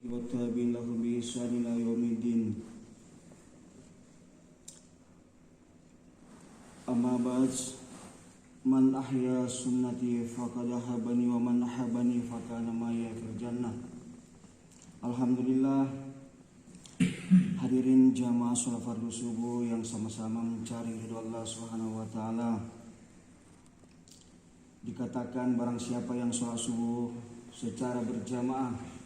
والتابعين لهم بإحسان إلى يوم الدين. أما بعد من أحيا sunnati faqad ahabani wa man ahabani fakana maya fil jannah. Alhamdulillah, hadirin jamaah sholat fardu subuh yang sama-sama mencari ridho Allah Subhanahu wa taala. Dikatakan barang siapa yang sholat subuh secara berjamaah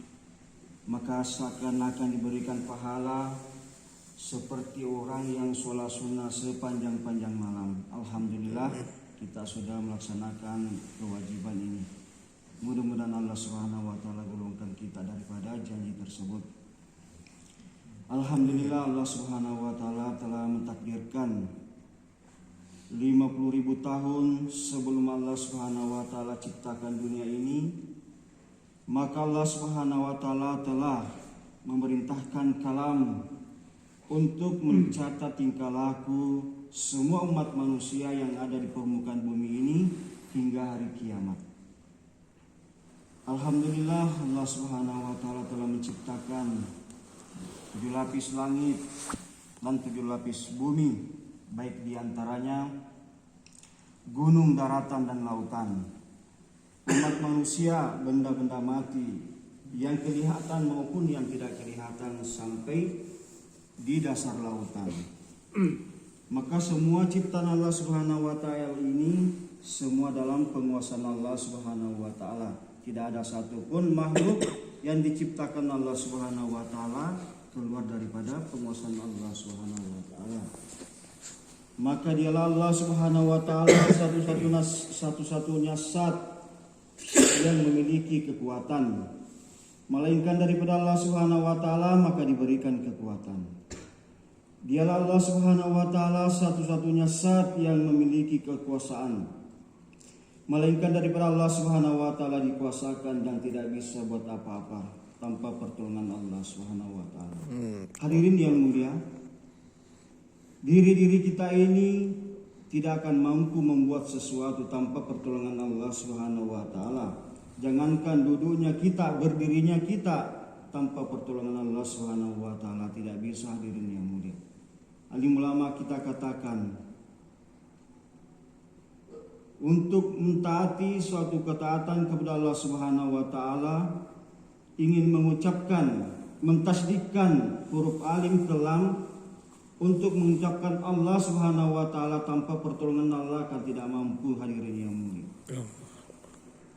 maka seakan-akan diberikan pahala seperti orang yang sholat sunnah sepanjang-panjang malam. Alhamdulillah, kita sudah melaksanakan kewajiban ini. Mudah-mudahan Allah Subhanahu wa taala golongkan kita daripada janji tersebut. Alhamdulillah, Allah Subhanahu wa taala telah mentakdirkan 50.000 tahun sebelum Allah Subhanahu wa taala ciptakan dunia ini, maka Allah Subhanahu wa taala telah memerintahkan kalam untuk mencatat tingkah laku semua umat manusia yang ada di permukaan bumi ini hingga hari kiamat. Alhamdulillah, Allah Subhanahu wa taala telah menciptakan 7 lapis langit dan 7 lapis bumi, baik diantaranya gunung, daratan, dan lautan. Umat manusia, benda-benda mati yang kelihatan maupun yang tidak kelihatan sampai di dasar lautan. Maka semua ciptaan Allah Subhanahu wa taala ini semua dalam penguasaan Allah Subhanahu wa taala. Tidak ada satupun makhluk yang diciptakan Allah Subhanahu wa taala keluar daripada penguasaan Allah Subhanahu wa taala. Maka dialah Allah Subhanahu wa taala satu-satunya zat yang memiliki kekuatan. Melainkan daripada Allah Subhanahu wa taala maka diberikan kekuatan. Dialah Allah Subhanahu wa taala satu-satunya zat yang memiliki kekuasaan. Melainkan daripada Allah Subhanahu wa taala dikuasakan dan tidak bisa buat apa-apa tanpa pertolongan Allah Subhanahu wa taala. Hadirin yang mulia, diri kita ini tidak akan mampu membuat sesuatu tanpa pertolongan Allah Subhanahu wa taala. Jangankan duduknya kita, berdirinya kita tanpa pertolongan Allah Subhanahu wa taala tidak bisa, hadirin yang mulia. Alim ulama kita katakan, untuk mentaati suatu ketaatan kepada Allah Subhanahu wa taala, ingin mengucapkan, mentasdikkan huruf alif lam untuk mengucapkan Allah Subhanahu wa taala tanpa pertolongan Allah akan tidak mampu, hadirin yang mulia.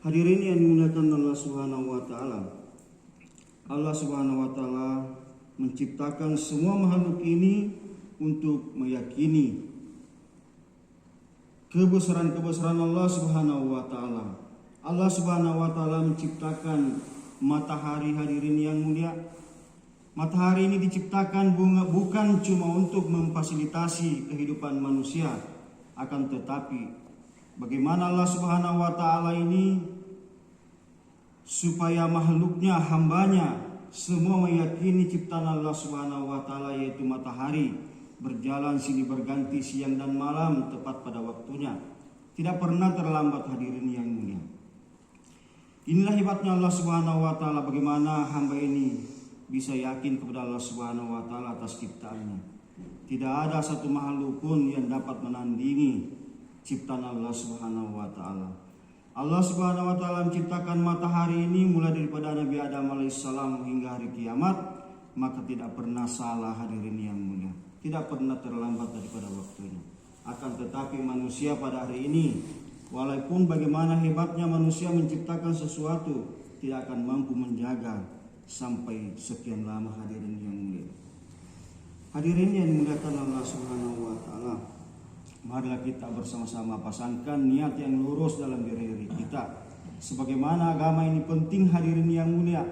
Hadirin yang dimuliakan Allah Subhanahu wa taala. Allah Subhanahu wa taala menciptakan semua makhluk ini untuk meyakini kebesaran Allah Subhanahu wa taala. Allah Subhanahu wa taala menciptakan matahari, hadirin yang mulia. Matahari ini diciptakan bukan cuma untuk memfasilitasi kehidupan manusia, akan tetapi bagaimana Allah Subhanahu wa taala ini supaya makhluknya, hambanya semua meyakini ciptaan Allah Subhanahu wa taala, yaitu matahari berjalan silih berganti siang dan malam tepat pada waktunya, tidak pernah terlambat, hadirin yang mulia. Inilah hebatnya Allah Subhanahu wa taala, bagaimana hamba ini bisa yakin kepada Allah Subhanahu wa taala atas ciptaannya. Tidak ada satu makhluk pun yang dapat menandingi ciptaan Allah Subhanahu wa taala. Allah Subhanahu wa taala menciptakan matahari ini mulai daripada Nabi Adam alaihissalam hingga hari kiamat, maka tidak pernah salah, hadirin yang mulia. Tidak pernah terlambat daripada waktunya. Akan tetapi manusia pada hari ini, walaupun bagaimana hebatnya manusia menciptakan sesuatu, tidak akan mampu menjaga sampai sekian lama, hadirin yang mulia. Hadirin yang dimuliakan Allah Subhanahu wa taala, marilah kita bersama-sama pasangkan niat yang lurus dalam diri kita. Sebagaimana agama ini penting, hadirin yang mulia.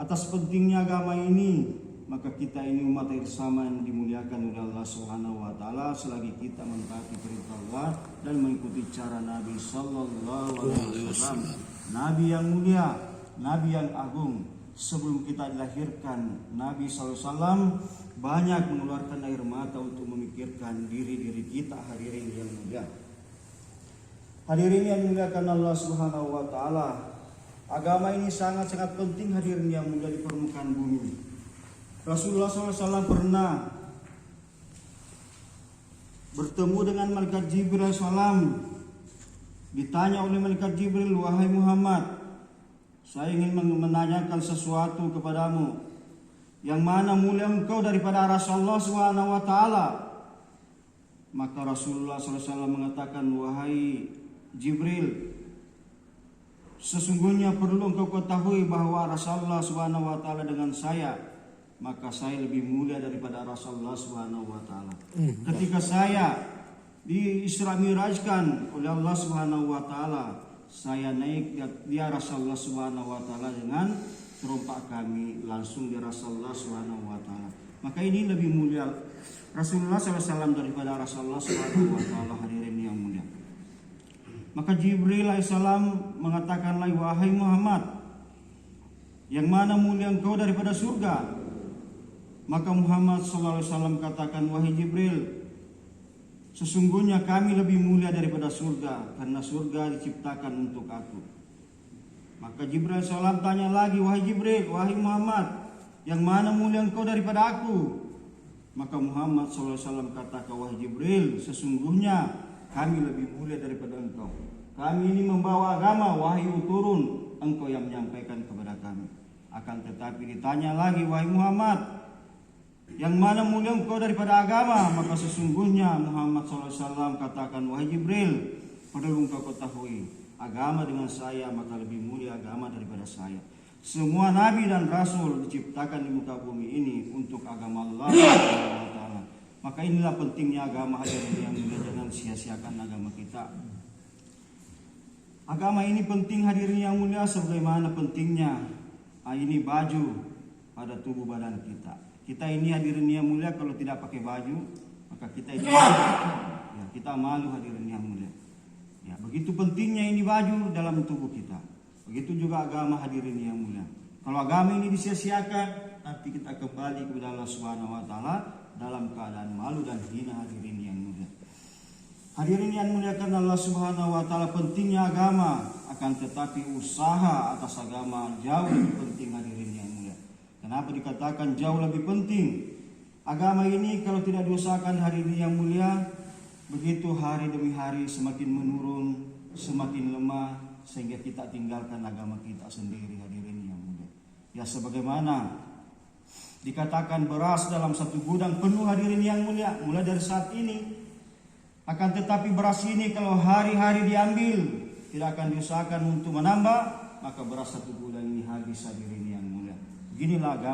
Atas pentingnya agama ini, maka kita ini umat bersama yang dimuliakan oleh Allah Subhanahu wa taala selagi kita mentaati perintah Allah dan mengikuti cara Nabi sallallahu alaihi wasallam. Nabi yang mulia, Nabi yang agung. Sebelum kita dilahirkan, Nabi SAW banyak mengeluarkan air mata untuk memikirkan diri-diri kita, hadirin yang mulia. Hadirin yang dimuliakan Allah Subhanahu wa taala, agama ini sangat-sangat penting, hadirin yang mulia, di permukaan bumi Rasulullah SAW pernah bertemu dengan malaikat Jibril SAW. Ditanya oleh malaikat Jibril, "Wahai Muhammad, saya ingin menanyakan sesuatu kepadamu. Yang mana mulia engkau daripada arasy Allah Subhanahu wa taala?" Maka Rasulullah SAW mengatakan, "Wahai Jibril, sesungguhnya perlu engkau ketahui bahwa arasy Allah Subhanahu wa taala dengan saya, maka saya lebih mulia daripada arasy Allah Subhanahu wa taala. Ketika saya di Isra Mirajkan oleh Allah Subhanahu wa taala, saya naik di arasy Allah Subhanahu wa taala dengan terompak kami langsung di arasy Allah Subhanahu wa taala. Maka ini lebih mulia Rasulullah SAW daripada arasy Allah Subhanahu wa taala, hadirin yang mulia. Maka Jibril alaihissalam mengatakan lagi, "Wahai Muhammad, yang mana mulia engkau daripada surga?" Maka Muhammad SAW katakan, "Wahai Jibril, sesungguhnya kami lebih mulia daripada surga, karena surga diciptakan untuk aku." Maka Jibril SAW tanya lagi, "Wahai Jibril, wahai Muhammad, yang mana mulia engkau daripada aku?" Maka Muhammad SAW katakan, "Wahai Jibril, sesungguhnya kami lebih mulia daripada engkau. Kami ini membawa agama, wahyu turun, engkau yang menyampaikan kepada kami. Akan tetapi ditanya lagi, wahai Muhammad, yang mana mulia engkau daripada agama?" Maka sesungguhnya Muhammad SAW katakan, "Wahai Jibril, perlu engkau ketahui, agama dengan saya, maka lebih mulia agama daripada saya. Semua nabi dan rasul diciptakan di muka bumi ini untuk agama Allah SWT. Maka inilah pentingnya agama, hadirin yang mulia, jangan sia-siakan agama kita. Agama ini penting, hadirin yang mulia, sebagaimana pentingnya ini baju pada tubuh badan kita. Kita ini, hadirin yang mulia, kalau tidak pakai baju, maka kita ini ya, kita malu, hadirin yang mulia. Ya, begitu pentingnya ini baju dalam tubuh kita. Begitu juga agama, hadirin yang mulia. Kalau agama ini disia-siakan, nanti kita kembali kepada Allah Subhanahu wa taala dalam keadaan malu dan hina, hadirin yang mulia. Hadirin yang mulia, karena Allah Subhanahu wa taala pentingnya agama, akan tetapi usaha atas agama jauh lebih penting, hadirin yang mulia. Kenapa dikatakan jauh lebih penting? Agama ini kalau tidak diusahakan, hadirin yang mulia, begitu hari demi hari semakin menurun, semakin lemah, sehingga kita tinggalkan agama kita sendiri, hadirin yang mulia. Ya, sebagaimana dikatakan beras dalam satu gudang penuh, hadirin yang mulia, mulai dari saat ini. Akan tetapi beras ini kalau hari-hari diambil, tidak akan diusahakan untuk menambah, maka beras satu gudang ini habis, hadirin yang mulia. Beginilah agama.